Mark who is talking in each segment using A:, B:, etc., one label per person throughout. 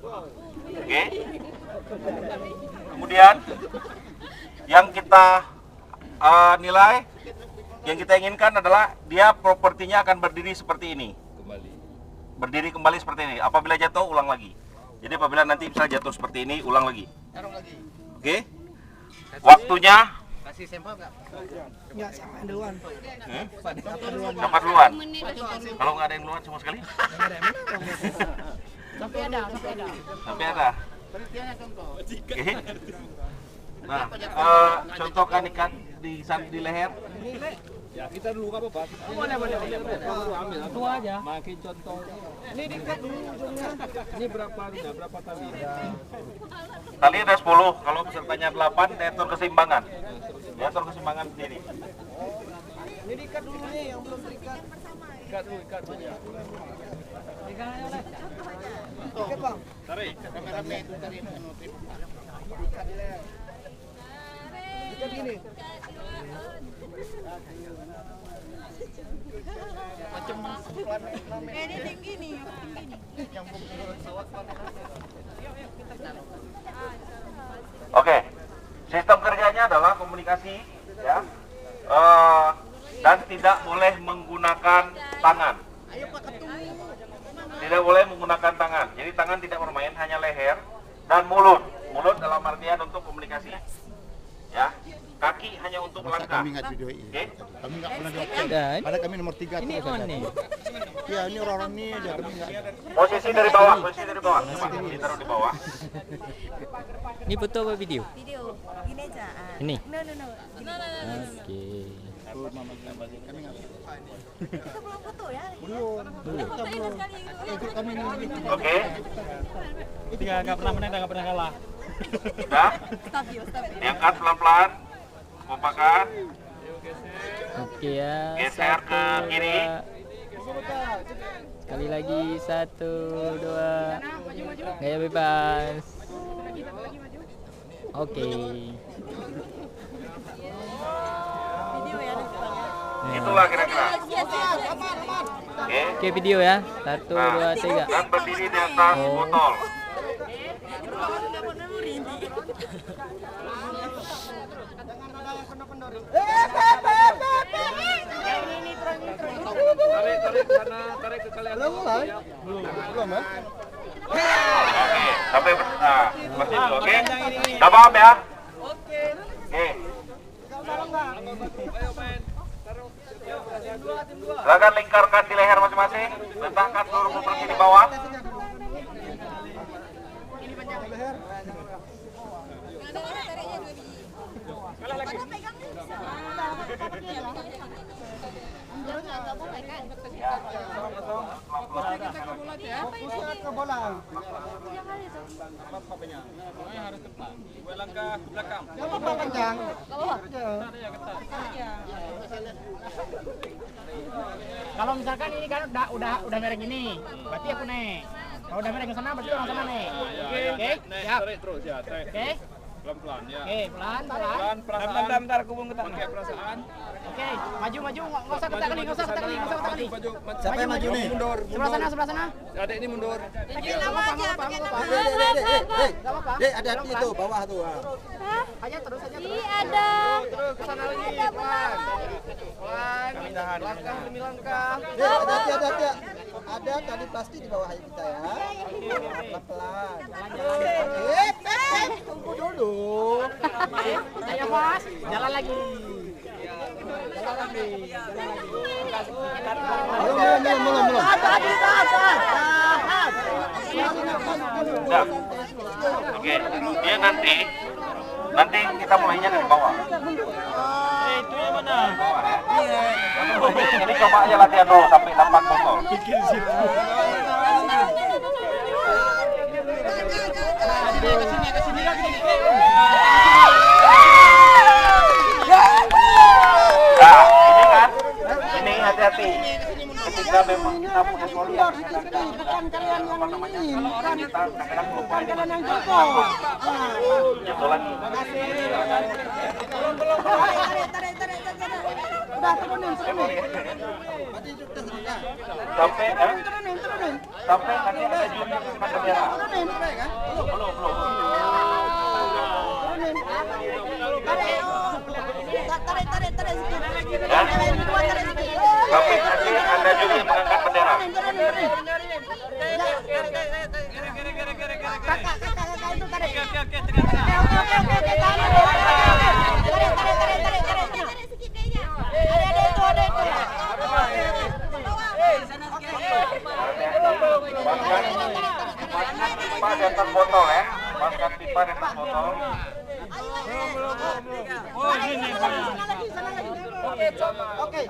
A: Oke. Kemudian yang kita nilai, yang kita inginkan adalah dia propertinya akan berdiri seperti ini. Berdiri kembali seperti ini. Apabila jatuh, ulang lagi. Jadi apabila nanti bisa jatuh seperti ini, ulang lagi. Oke. Waktunya
B: kasih sampel nggak?
C: Ya, sama duluan.
A: Sama duluan. Kalau nggak ada yang duluan sama sekali?
C: Sampai ada.
A: Sampai ada. Oke. Nah, contohkan ikan di leher.
D: Ya, kita dulu nggak apa-apa.
C: Boleh.
D: Ambil
C: Satu aja.
D: makin contoh.
C: Ini diikat dulu ujungnya.
D: Ini berapa tali?
A: Tali ada 10, kalau pesertanya 8, diatur keseimbangan. Diatur keseimbangan sendiri.
C: Ini diikat dulu nih yang belum terikat.
D: Ikat dulu.
C: Ikat bang.
D: Tarik.
B: Kameramen itu tadi
C: Ikat gini.
B: macam
E: Ini tinggi nih,
B: yang pesawat
A: Oke, sistem kerjanya adalah komunikasi, ya, dan tidak boleh menggunakan tangan. Tidak boleh menggunakan tangan. Jadi tangan tidak bermain, hanya leher dan mulut. Mulut dalam artian untuk komunikasi, ya. Kaki hanya untuk melangkah.
B: Kami nggak video ini.
A: Oke.
B: Kami nggak pernah dioption. Ada kami nomor 3
C: Ini on nih.
B: Ya ini orang-orang ini aja kami nggak.
A: Posisi dari bawah. Coba ditaruh di bawah.
F: Ini foto apa video?
E: Video, gini aja.
F: Ini?
E: No.
F: Oke.
B: Kami nggak.
E: Kita belum foto ya.
B: Belum. Kita belum. Ikut kami ini.
A: Oke.
C: Nggak pernah menang, nggak pernah kalah.
A: Sudah.
E: Stabil.
A: Diangkat pelan-pelan. Kompakan.
F: Oke ya.
A: Geser ke kiri.
F: Sekali lagi 1, 2. Gaya bebas. Oke.
E: Video ya depannya.
A: Itulah kira-kira. Oke.
F: Oke video ya. 1, 2, 3.
A: Dan berdiri di atas botol.
D: Tarik sana, tarik ke kalian.
B: Belum mulai. Belum kan?
A: Oke, sampai seperti itu, oke? Udah paham ya? Oke. Silakan lingkarkan di leher masing-masing, letakkan seluruh properti di bawah.
C: Fokusnya ke bola.
D: Dua langkah ke belakang.
C: Yang apa kencang? Kalau misalkan ini kan udah merek ini, berarti aku naik. Kalau udah merek ke sana berarti orang sana naik. Oke, siap.
D: Tarik terus ya, tarik.
C: Oke.
D: Pelan-pelan ya.
C: Oke, pelan.
D: Pelan, perasaan.
C: Bentar, kubung ke
D: Pakai perasaan.
C: Oke, maju, nggak usah ketak kali.
D: Maju.
B: Siapa yang maju nih?
D: Mundur.
C: Sebelah sana.
D: Adek ini mundur.
E: Pakai nama aja, pakai nama.
C: Nggak apa-apa.
B: Dek, ada itu bawah tuh.
C: Aja terus.
E: Ih, ada.
C: Terus ke sana lagi. Pelan. Langkah demi langkah.
B: Dek, hati-hati. Ada tali plastik di bawah kita ya. Pelan-pelan. Tunggu dulu.
C: Ayo Mas, jalan lagi.
B: Belum.
A: Sudah. Oke, dia nanti kita mulainya dari bawah.
C: Itu yang mana?
A: Bawah ya. Ini coba aja latihan dulu sampai 8 botol. Nah, ini hati-hati. Ketika memang kita punya soliar,
C: Bukan kalian yang ini.
A: kalau orang kita kadang-kadang lupa ini
C: Kalian yang
A: masih
C: jatuh.
A: jatuh lagi.
E: Tarik.
B: Udah turunin. Mati sudah selesai.
A: Sampai
B: Turunin.
A: sampai nanti ada juri pengangkat bendera.
B: Turunin. Kan?
A: Belum.
B: Turunin.
E: Tarik sedikit.
A: Ya?
E: Ini dua tarik sedikit.
A: Sampai nanti ada juri yang mengangkat bendera.
E: Turunin. Kakak itu tarik. Oke. Tarik sedikit kayaknya. Ada itu.
A: Masukkan pipa di atas botol ya. Masukkan pipa di atas botol.
B: Oke.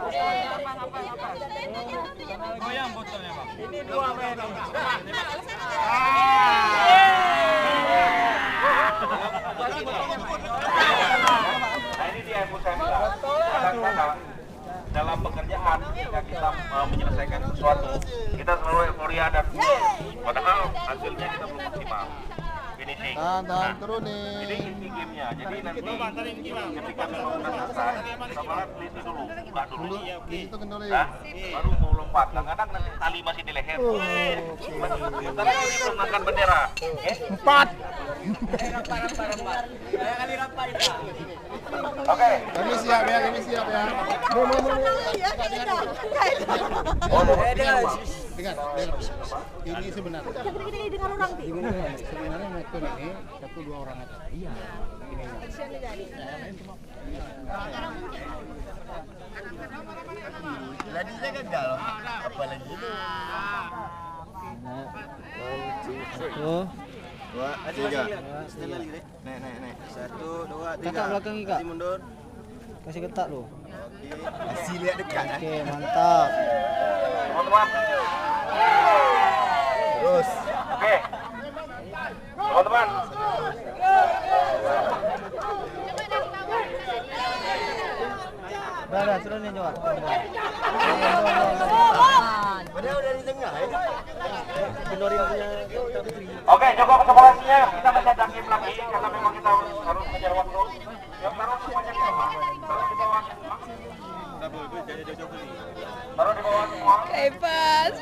D: Goyang botolnya, Bang.
A: Nah ini dia yang saya bilang. Kadang-kadang dalam pekerjaan ketika kita menyelesaikan sesuatu, kita selalu euforia dan padahal hasilnya kita belum maksimal. Finishing.
B: Tahan turunin.
A: Ini inti gamenya. Jadi nanti ketika memang udah selesai, kita malah teliti dulu, buka dulu.
B: Itu kendori.
A: Nah, baru mau lompat. Kadang-kadang nanti tali masih di leher. Sementara ini belum angkat bendera.
C: Empat.
A: Oke.
B: Kami siap ya. Dengar. Ini sebenarnya.
E: Dengar orang sih.
B: Sebenarnya metode ini 1-2 orang aja. Iya.
G: Tadi saya gagal, apalagi ini.
F: Satu.
G: 2, 3. Nek. 1, 2, 3.
F: Kakak belakang Kak.
G: Kasih mundur.
F: Kasih ketak lu.
G: Oke. Kasih lihat dekat.
F: Oke, mantap.
A: Teman-teman.
G: Terus.
A: Oke. Teman-teman.
F: Udah, turunin coba.
G: Padahal udah di tengah ya.
A: Oke, cukup sekolahnya. Kita mencetak game lagi karena memang kita harus mengejar waktu. Yang taruh semuanya di bawah. Taruh di bawah semua. Taruh di bawah semua.
E: Bebas.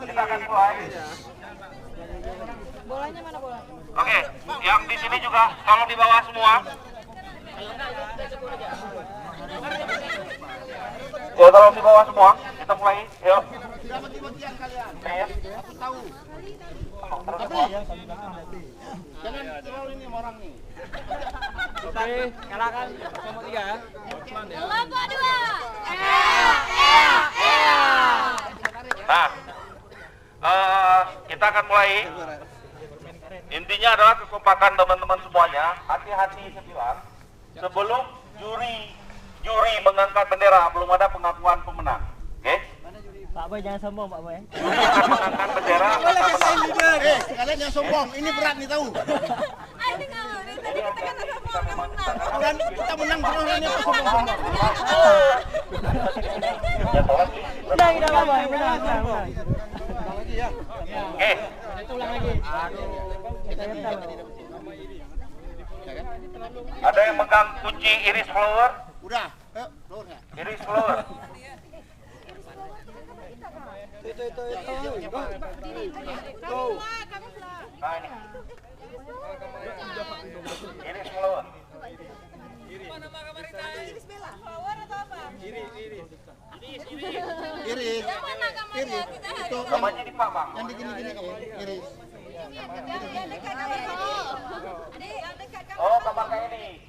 A: Kita akan mulai.
E: Bolanya mana bola?
A: Oke, yang di sini juga tolong di bawah semua. Ya, tolong di bawah semua. Kita mulai. Yuk. Ya.
B: Jangan terlalu ini orang nih.
C: Oke, kalahkan nomor 3 ya.
E: Kelompok 2.
A: Nah, kita akan mulai. Intinya adalah kekompakan teman-teman semuanya. Hati-hati saya bilang. Sebelum juri mengangkat bendera, belum ada pengakuan pemenang. Oke?
F: Pak Boy jangan sombong, Pak Boy.
A: Akan mengangkat bendera maka menang.
B: Sekalian yang sombong. Ini berat nih tahu.
E: Aduh kamu, tadi kita kata sama kamu
B: Dan kita menang terus ini sombong.
F: Menang kita Pak Boy, menang.
A: Oke.
C: Ulang lagi.
A: Ada yang megang kunci iris flower?
B: Udah. Ayo, luar nggak?
A: Iris flower. Nah ini. Iris flower.
B: Iris. Itu
A: Namanya di Pak Bang.
B: yang digini-gini iris.
A: Oh, kamar kayak ini.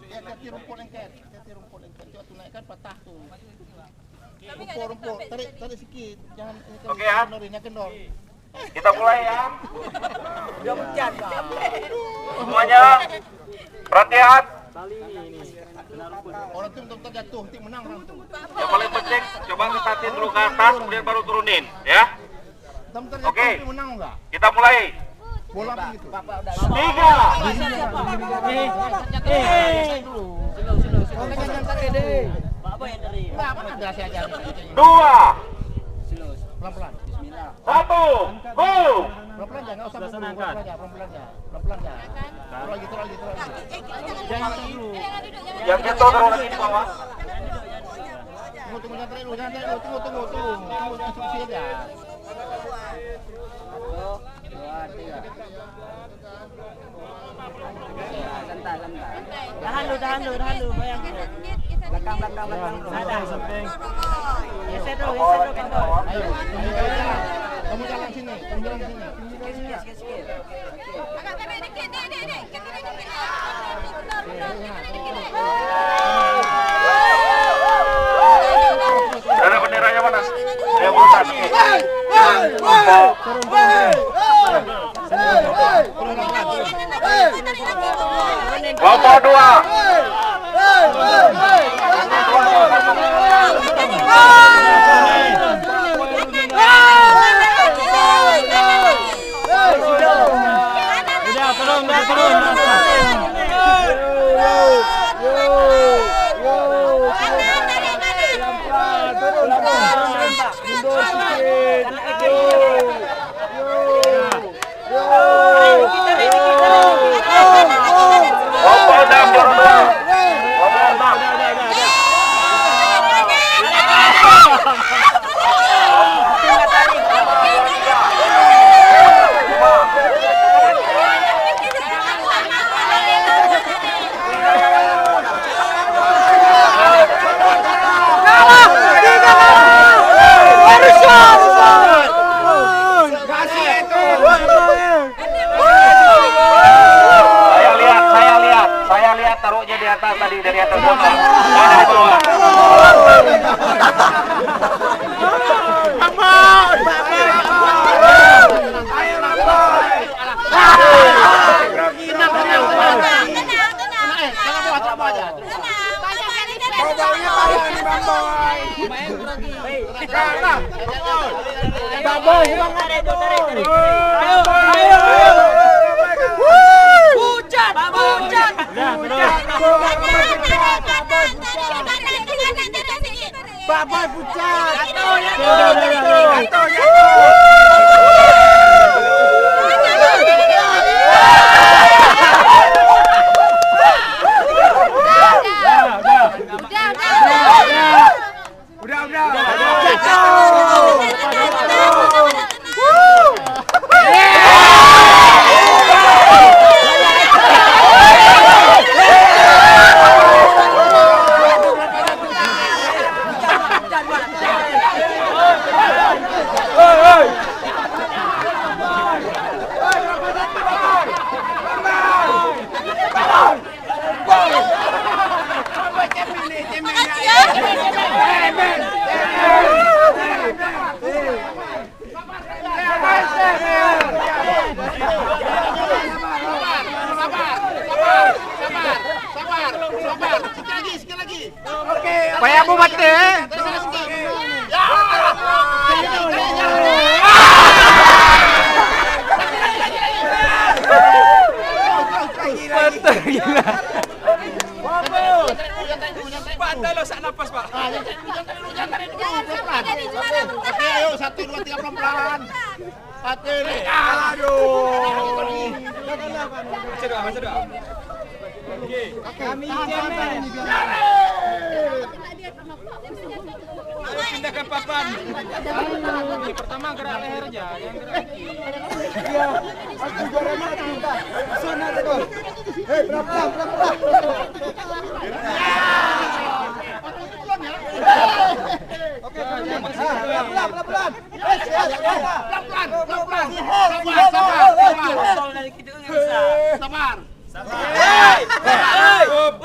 B: Ya, kaki rumput lengket. Coba tuh naikkan patah tuh. Rumput. Tarik sikit. Jangan ini kan
A: Oke, ya.
B: kendor.
A: Kita mulai ya. Semuanya perhatian.
B: Orang tuh betul-betul jatuh, nanti menang orang tuh.
A: Yang paling penting coba ngetatin dulu ke atas, kemudian baru turunin, ya.
B: Bentar
A: Oke.
B: jatuh, menang enggak?
A: Kita mulai.
B: Bola kan gitu.
A: 3,
B: Enggak, mana ada saya ajarin.
A: 2,
B: Pelan-pelan. Bismillah.
A: 1, go!
B: Pelan-pelan aja, enggak usah buru-buru.
D: angkat.
B: Pelan-pelan aja, pelan-pelan aja. Pelan-pelan aja. Terus lagi, terus lagi, terus lagi.
E: Jangan duduk, jangan.
A: Yang jatuh taruh lagi di bawah.
B: Tunggu, jangan tarik dulu, jangan tarik dulu. Tunggu, instruksi aja. 1, 2, 3.
F: Tahan dulu, bayang. Belakang. Ada. Geser dulu, kendor.
B: Ayo, kamu jalan sini, kamu jalan sini.
F: Sikit.
E: Agak kanan dikit, dek. Ke kiri dikit. Benar, dikit.
A: Ada benderanya mana? Yang urutan. Kelompok
D: 2. Turun.
A: Kelompok 6 turun 2. Saya lihat taruhnya di atas tadi, dari atas bawah. Saya dari bawah.
E: Bapak pucat.
B: Supaya aku mati.
D: Pak, lo sak napas, Pak.
B: Oke, ayo 1, 2, 3 pelan-pelan. Hati.
D: Macam doa. Okey.
B: Kami cemen.
D: Ayo pindahkan papan. Pertama gerak leher aja, yang gerak kaki.
B: Iya, aku juara mati. Sana tu. Hei, pelan-pelan. Oke, pelan-pelan. Sabar.
E: Jangan grogi.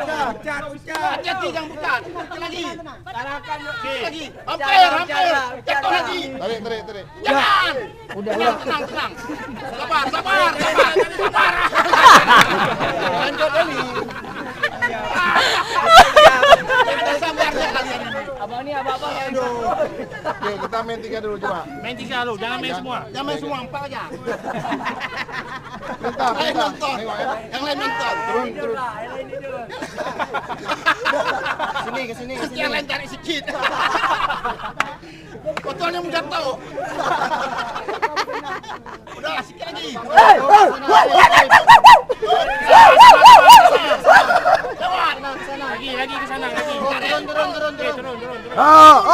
E: Tenang.
B: Hati-hati jangan pucat. Sikit lagi.
F: Arahkan
B: Sikit lagi. Hampir. Jatuh lagi.
G: Tarik.
B: Jangan.
C: Udah.
B: Tenang. Sabar. Lanjut kali. Sabarnya kalian ini.
C: Abang ini abang yang
G: Oke, kita main 3 dulu coba.
D: Main 3 lu, jangan main semua.
B: Jangan main semua 4 aja.
G: Bentar.
B: Yang lain nonton.
G: Tengok ya.
B: Yang lain nonton.
G: Turun.
F: ke sini.
B: Yang lain tarik sikit. Botolnya menjatuh. Udah, sikit lagi.
D: Lagi ke sana lagi.
B: Turun.
D: Turun.
G: Wow.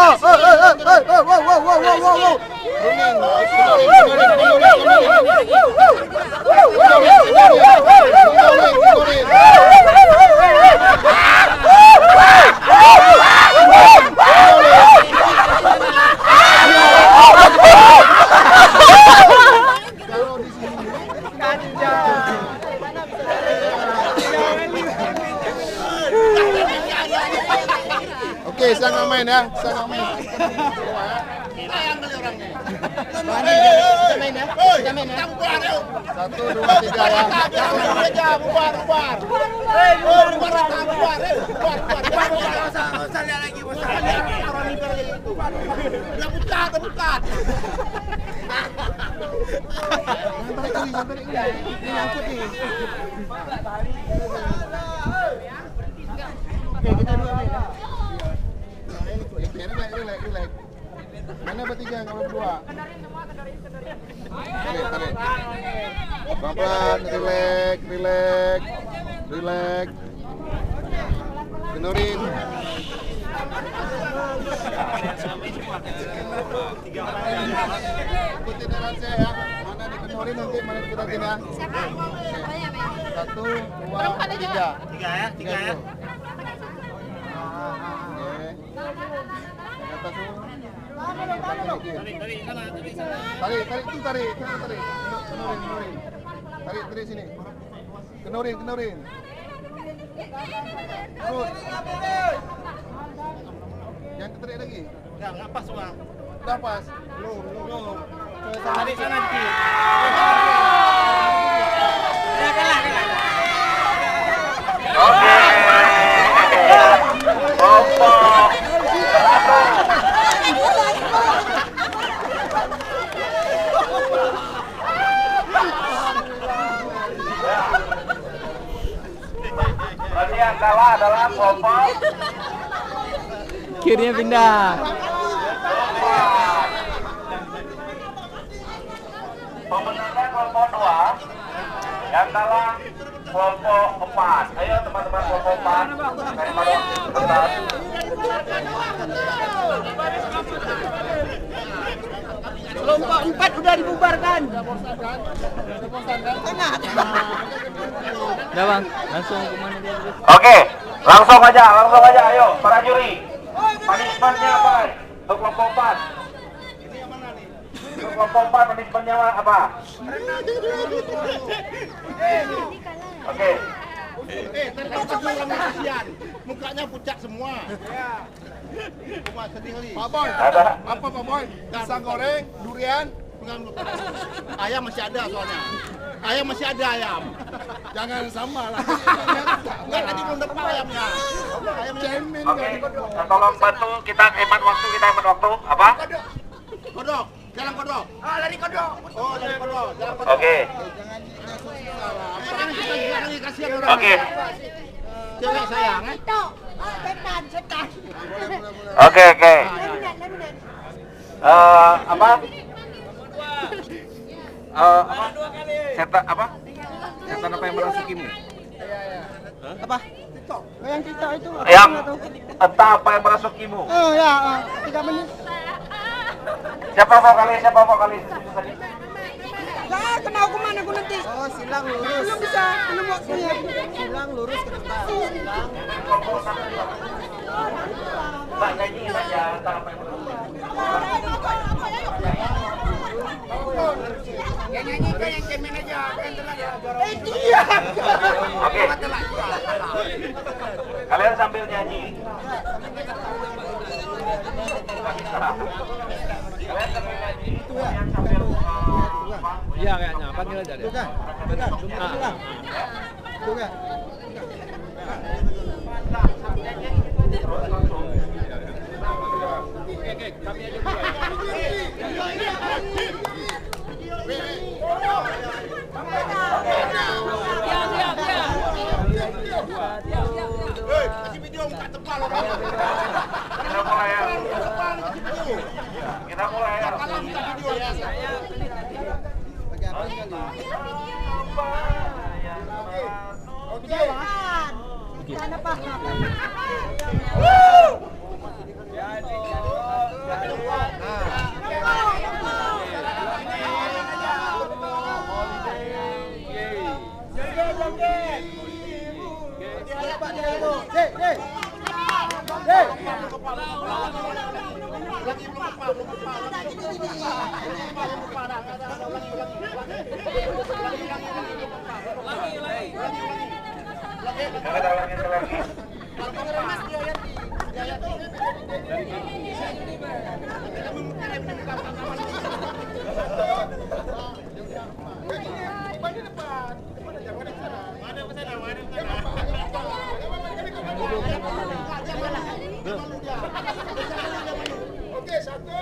G: Oke, saya nggak main ya.
B: Saya yang beli orangnya.
C: Kita main ya.
B: Kita bubar yuk.
G: 1, 2, 3 ya.
B: Jangan aja, bubar. Bubar. Udah pucat.
G: Ini nyangkut nih.
B: Oke, kita dua main ya.
G: Relax. Mana bertiga, nggak berdua. Tarik. Pelan-pelan, relax. Kenurin. Ikutin dengan saya ya. Mana dikenurin nanti, mana dikenurin ya. 1, 2, 3.
D: 3 ya.
G: Tarik. Tarik sini. Kenurin. Terus. Jangan ketarik lagi.
B: Enggak pas, Bang.
G: Udah pas.
B: Belum.
D: Tarik sana dikit.
A: Oke. Kelompok. Berarti yang kalah adalah kelompok
C: Kirinya pindah.
A: pemenangnya kelompok 2, yang kalah kelompok 4. Ayo teman-teman kelompok 4.
F: Kelompok 4 udah dibubarkan.
C: Udah bang, langsung kemana dia terus?
A: Oke, langsung aja. Ayo para juri. Punishment-nya apa? Untuk kelompok 4. Untuk kelompok 4 punishment-nya apa? Oke.
B: Tadi orangnya kasihan. Mukanya pucat semua. Cuma sedih kali.
G: Pak Boy.
A: Ada.
G: Apa Pak Boy? Pisang goreng, durian.
B: Ayam masih ada soalnya. Ayam.
G: Jangan sama lah.
B: Enggak, tadi belum dapat ayamnya.
G: Cemen
A: Oke. Tolong bantu kita hemat waktu. Apa?
B: Kodok. Jalan kodok. Lari kodok. Jalan kodok.
A: Oke.
B: Kasihan orang.
A: Oke.
B: Cewek sayang,
E: Setan.
A: Oke. Apa? Setan apa? Setan apa yang merasukimu?
F: Apa? Yang kita itu.
A: Yang entah apa yang merasukimu.
F: Oh ya, 3 menit.
A: Siapa vokalis?
F: Lah, kena hukuman aku nanti. Oh, silang lurus. Belum bisa, belum waktunya. Silang lurus ke depan. Silang.
A: Mbak nyanyiin aja entah apa yang merasukimu.
B: Yang nyanyikan yang cemen aja.
A: Oke. Kalian kalian sambil nyanyi. Nggak bisa. Kalian sambil nyanyi. Kalian sambil
D: Iya kayaknya, panggil aja deh.
G: Bukan.
A: terus langsung.
D: Oke, kami aja dulu.
A: Kita mulai ya. Kita mulai ya.
F: Sana pa.
A: Kita lagi.
G: Oke, satu.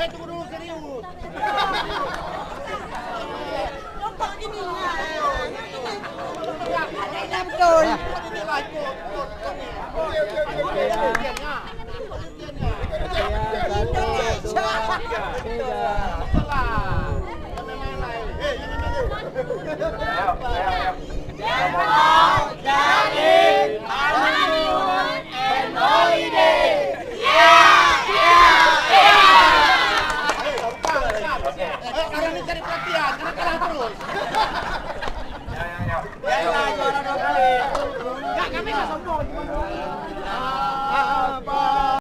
B: Tunggu dulu serius.
F: Betul.